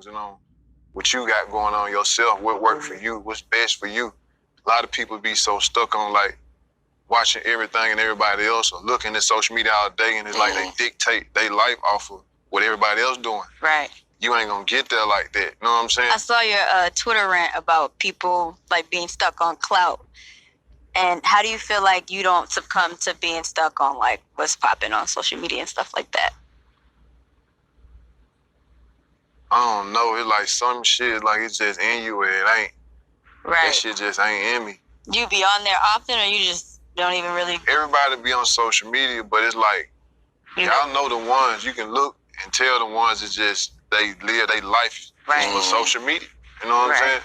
focusing on what you got going on yourself, what worked for you, what's best for you. A lot of people be so stuck on like watching everything and everybody else or looking at social media all day, and it's like they dictate their life off of what everybody else doing. Right. You ain't gonna get there like that. You know what I'm saying? I saw your Twitter rant about people like being stuck on clout. And how do you feel like you don't succumb to being stuck on like what's popping on social media and stuff like that? I don't know. It's like some shit like it's just in you and it ain't. Right. That shit just ain't in me. You be on there often, or you just don't even really? Everybody be on social media, but it's like y'all know the ones you can look and tell the ones it's just they live their life for social media. You know what I'm saying?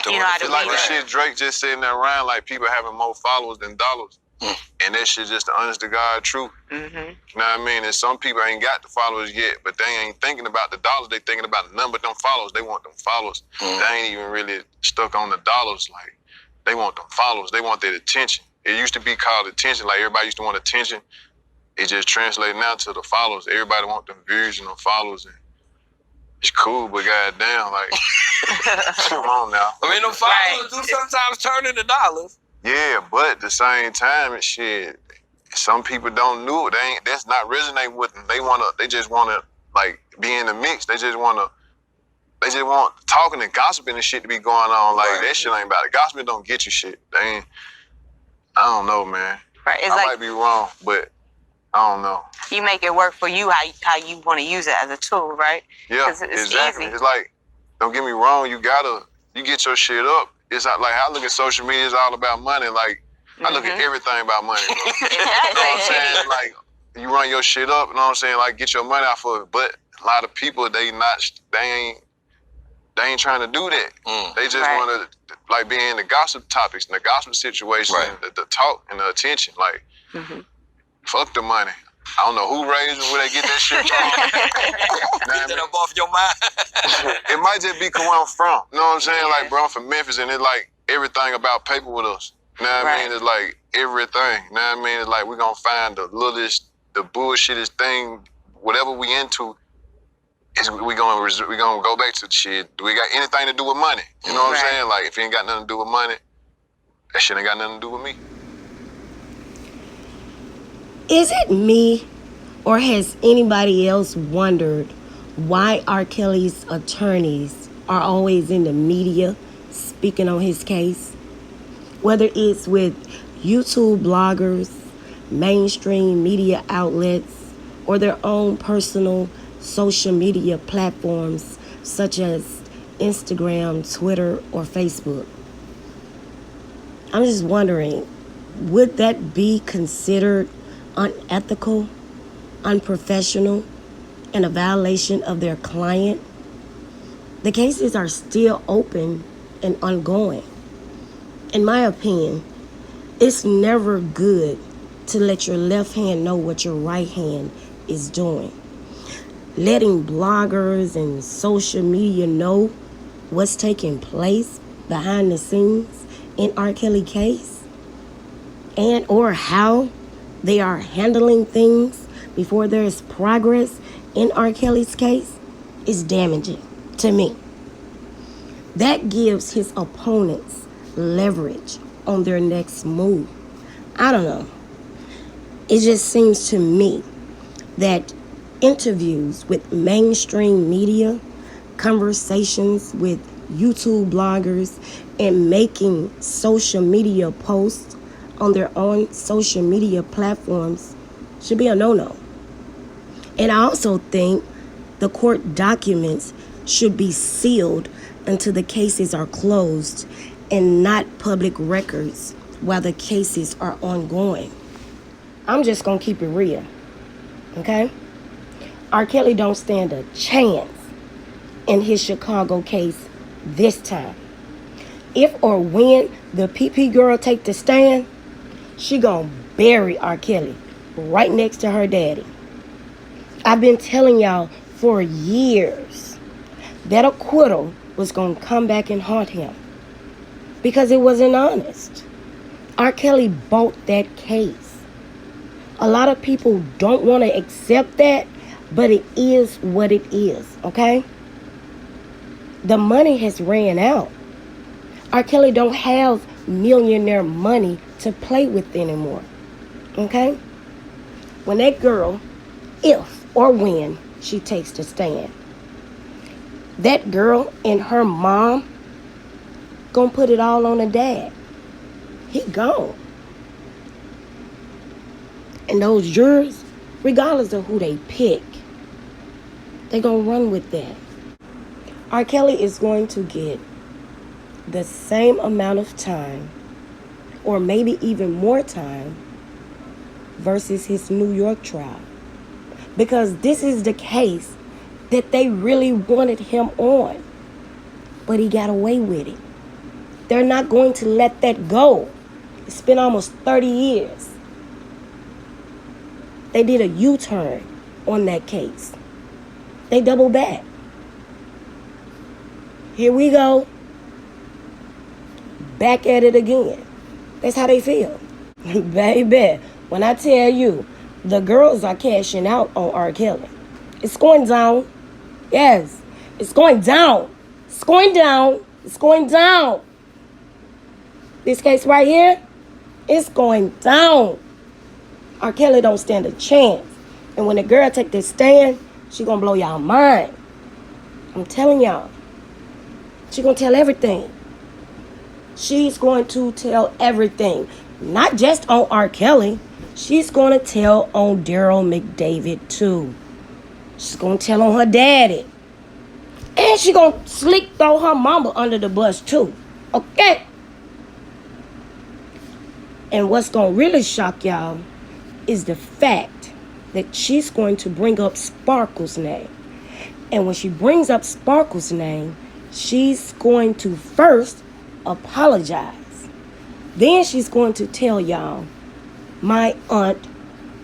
You know how to it's like the shit Drake just sitting there around like people having more followers than dollars. And that shit just the honest to God truth. You know what I mean? And some people ain't got the followers yet, but they ain't thinking about the dollars. They thinking about the number of them followers. They want them followers. They ain't even really stuck on the dollars. Like, they want them followers. They want that attention. It used to be called attention. Like, everybody used to want attention. It just translated now to the followers. Everybody want them views and them followers. And it's cool, but goddamn, like, come on now. I mean, them followers do sometimes turn into dollars. Yeah, but at the same time, and shit, some people don't know it. That's not resonating with them. They just wanna like be in the mix. They just want talking and gossiping and shit to be going on. Like that shit ain't about it. Gossiping don't get you shit. I don't know, man. Right. It's I might be wrong, but I don't know. You make it work for you how you want to use it as a tool, right? Yeah, it's exactly. easy. It's like, don't get me wrong, you get your shit up. It's not like I look at social media, it's all about money. Like, I look at everything about money, bro. You know what I'm saying? Like, you run your shit up, you know what I'm saying? Like, get your money off of it. But a lot of people, they ain't trying to do that. They just want to, like, be in the gossip topics and the gossip situation, and the talk and the attention. Like, fuck the money. I don't know who raised them, where they get that shit from. Get that up off your mind. It might just be where I'm from. You know what I'm saying? Like, bro, I'm from Memphis, and it's like everything about paper with us. You know what I mean? It's like everything. You know what I mean? It's like we're going to find the littlest, the bullshittest thing, whatever we into, we're going to go back to the shit. Do we got anything to do with money? You know what I'm saying? Like, if it ain't got nothing to do with money, that shit ain't got nothing to do with me. Is it me, or has anybody else wondered why R. Kelly's attorneys are always in the media speaking on his case? Whether it's with YouTube bloggers, mainstream media outlets, or their own personal social media platforms such as Instagram, Twitter, or Facebook. I'm just wondering, would that be considered unethical, unprofessional, and a violation of their client? The cases are still open and ongoing. In my opinion, it's never good to let your left hand know what your right hand is doing. Letting bloggers and social media know what's taking place behind the scenes in R. Kelly case, and or how they are handling things before there is progress in R. Kelly's case, is damaging to me. That gives his opponents leverage on their next move. I don't know. It just seems to me that interviews with mainstream media, conversations with YouTube bloggers, and making social media posts on their own social media platforms should be a no-no. And I also think the court documents should be sealed until the cases are closed and not public records while the cases are ongoing. I'm just gonna keep it real, okay? R. Kelly don't stand a chance in his Chicago case this time. If or when the PP girl take the stand, she gonna bury R. Kelly right next to her daddy. I've been telling y'all for years that acquittal was gonna come back and haunt him because it wasn't honest. R. Kelly bought that case. A lot of people don't want to accept that, but it is what it is, okay? The money has ran out. R. Kelly don't have millionaire money to play with anymore. Okay? When that girl, if or when she takes the stand, that girl and her mom gonna put it all on her dad. He gone. And those jurors, regardless of who they pick, they gonna run with that. R. Kelly is going to get the same amount of time, or maybe even more time, versus his New York trial. Because this is the case that they really wanted him on. But he got away with it. They're not going to let that go. It's been almost 30 years. They did a U-turn on that case. They doubled back. Here we go. Back at it again. That's how they feel. Baby, when I tell you, the girls are cashing out on R. Kelly. It's going down. Yes, it's going down. It's going down. It's going down. This case right here, it's going down. R. Kelly don't stand a chance. And when the girl take this stand, she gonna blow y'all mind. I'm telling y'all. She gonna tell everything. She's going to tell everything. Not just on R. Kelly. She's going to tell on Daryl McDavid too. She's going to tell on her daddy. And she's going to slick throw her mama under the bus too. Okay? And what's going to really shock y'all is the fact that she's going to bring up Sparkle's name. And when she brings up Sparkle's name, she's going to first apologize. Then she's going to tell y'all, my aunt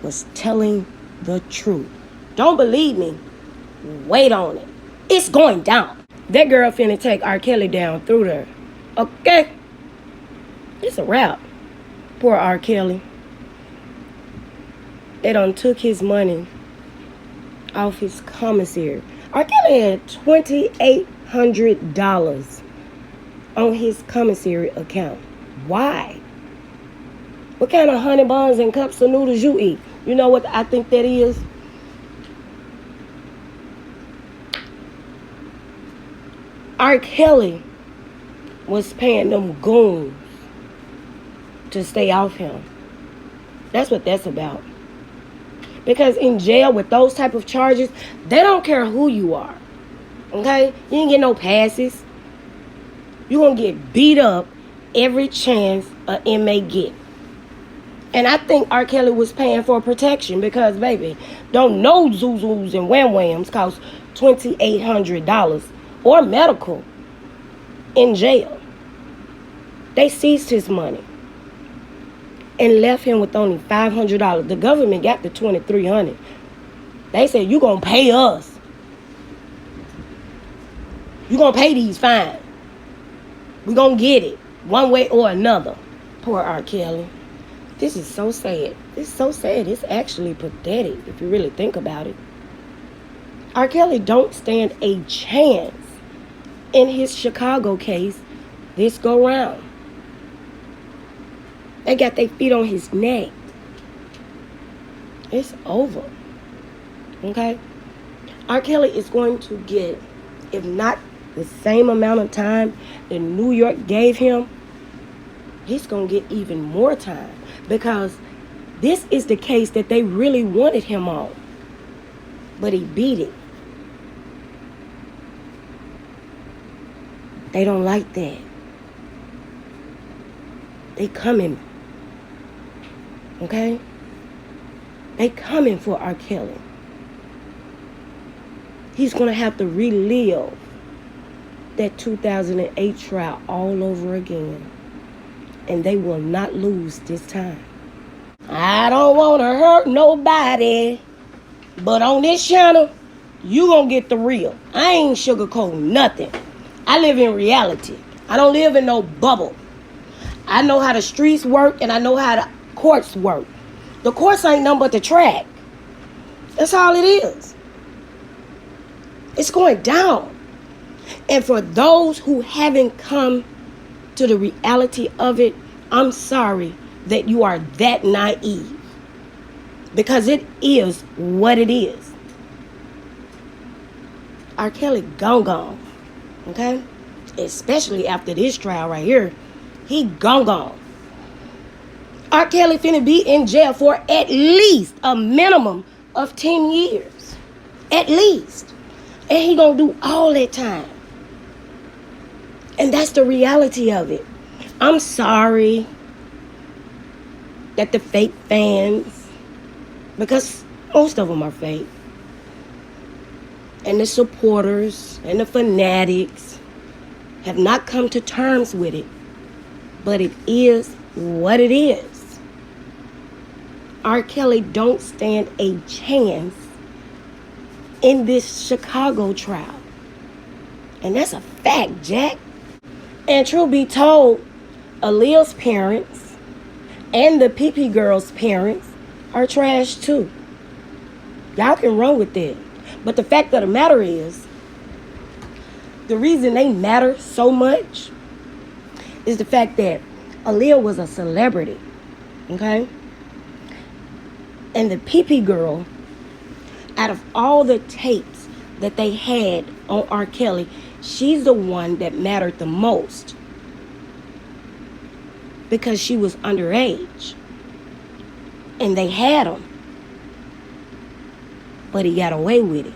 was telling the truth. Don't believe me? Wait on it. It's going down. That girl finna take R. Kelly down through there. Okay? It's a wrap. Poor R. Kelly. They done took his money off his commissary. R. Kelly had $2,800 on his commissary account. Why? What kind of honey buns and cups of noodles you eat? You know what I think that is? R. Kelly was paying them goons to stay off him. That's what that's about. Because in jail with those type of charges, they don't care who you are. Okay? You ain't get no passes. You're going to get beat up every chance an inmate get. And I think R. Kelly was paying for protection because, baby, don't know Zuzus and Wham Whams cost $2,800 or medical in jail. They seized his money and left him with only $500. The government got the $2,300. They said, you going to pay us. You going to pay these fines. We going to get it one way or another. Poor R. Kelly. This is so sad. It's so sad. It's actually pathetic if you really think about it. R. Kelly don't stand a chance in his Chicago case this go round. They got their feet on his neck. It's over. Okay? R. Kelly is going to get, if not the same amount of time that New York gave him, he's going to get even more time. Because this is the case that they really wanted him on. But he beat it. They don't like that. They coming. Okay? They coming for R. Kelly. He's going to have to relive that 2008 trial all over again. And they will not lose this time. I don't want to hurt nobody. But on this channel, you going to get the real. I ain't sugarcoating nothing. I live in reality. I don't live in no bubble. I know how the streets work and I know how the courts work. The courts ain't nothing but the track. That's all it is. It's going down. And for those who haven't come to the reality of it, I'm sorry that you are that naive. Because it is what it is. R. Kelly gone. Okay? Especially after this trial right here. He gone. R. Kelly finna be in jail for at least a minimum of 10 years. At least. And he gonna do all that time. And that's the reality of it. I'm sorry that the fake fans, because most of them are fake, and the supporters and the fanatics have not come to terms with it. But it is what it is. R. Kelly don't stand a chance in this Chicago trial. And that's a fact, Jack. And truth be told, Aaliyah's parents and the PP girl's parents are trash too. Y'all can run with that. But the fact of the matter is, the reason they matter so much is the fact that Aaliyah was a celebrity, okay? And the PP girl, out of all the tapes that they had on R. Kelly, she's the one that mattered the most because she was underage. And they had him. But he got away with it.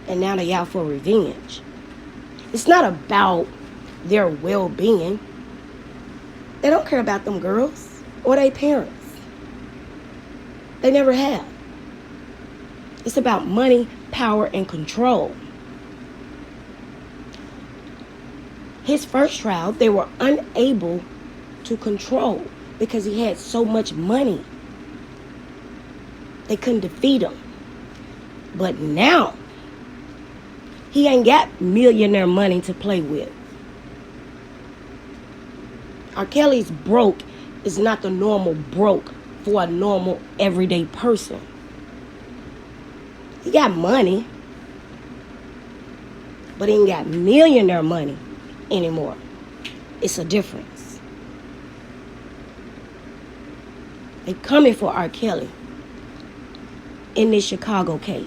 And now they out for revenge. It's not about their well-being. They don't care about them girls or their parents. They never have. It's about money, power, and control. His first trial, they were unable to control because he had so much money. They couldn't defeat him. But now, he ain't got millionaire money to play with. R. Kelly's broke is not the normal broke for a normal, everyday person. He got money, but he ain't got millionaire money anymore. It's a difference. They coming for R. Kelly in this Chicago case.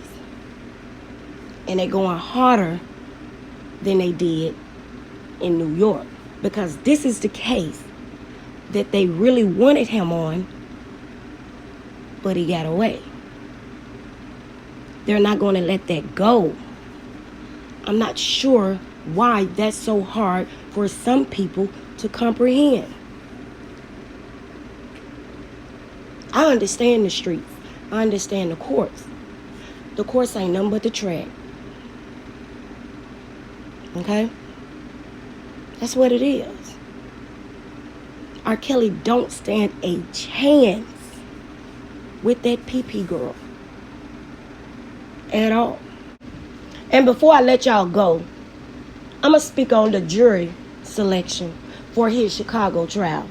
And they going harder than they did in New York. Because this is the case that they really wanted him on, but he got away. They're not going to let that go. I'm not sure why that's so hard for some people to comprehend. I understand the streets. I understand the courts. The courts ain't nothing but the track. Okay? That's what it is. R. Kelly don't stand a chance with that PP girl at all. And before I let y'all go, I'm going to speak on the jury selection for his Chicago trial.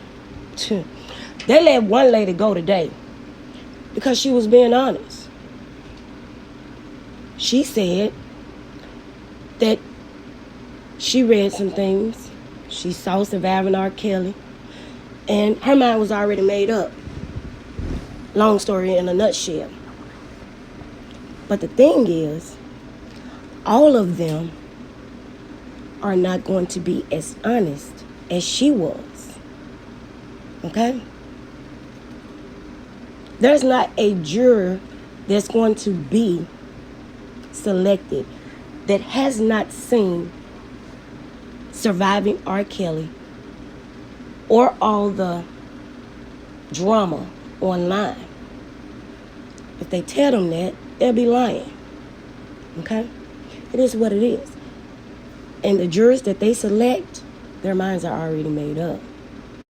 They let one lady go today because she was being honest. She said that she read some things. She saw Surviving R. Kelly. And her mind was already made up. Long story in a nutshell. But the thing is, all of them are not going to be as honest as she was. Okay? There's not a juror that's going to be selected that has not seen Surviving R. Kelly or all the drama online. If they tell them that, they'll be lying. Okay? It is what it is. And the jurors that they select, their minds are already made up.